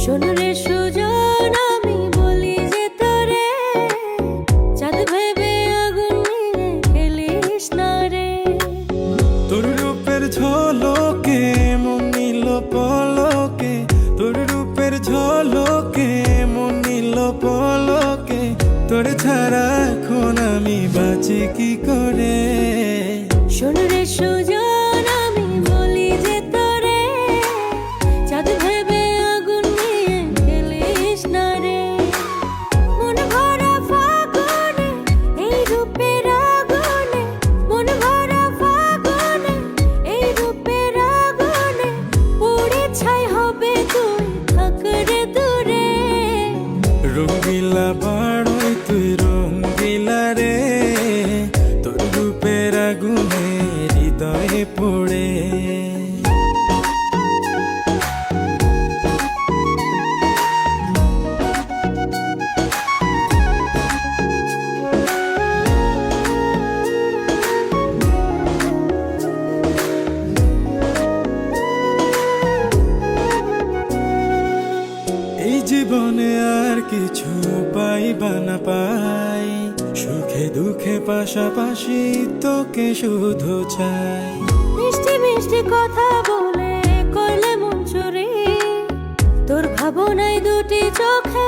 শোন রে সুজন, আমি বলি যে তোরে, চাঁদ ভেবে আগুন নিয়ে খেলিস না রে। তোর রূপের ঝলকে মন নিল পলকে, তোর রূপের ঝলকে মন নিল পলকে, তোর ছাড়া এখন আমি বাঁচি কি করে। শোন রে সুজন, আমি বলি যে তোরে, চাঁদ ভেবে আগুন নিয়ে খেলিস না রে। মন ভরা ফাগুনে এই রূপের আগুনে, মন ভরা ফাগুনে এই রূপের আগুনে, পুড়ে ছাই হবে তুই থাক রে দূরে। রঙ্গিলা বাড়ই তুই রঙ্গিলা রে, তোর রূপের আগুনে হৃদয়ে পড়ে। এই জীবনে আর কিছু পাইবা না পাই, সুখে দুঃখে পাশাপাশি তোকে শুধু চাই। মিষ্টি মিষ্টি কথা বলে করলে মন চুরি, তোর ভাবনায় দুটি চোখে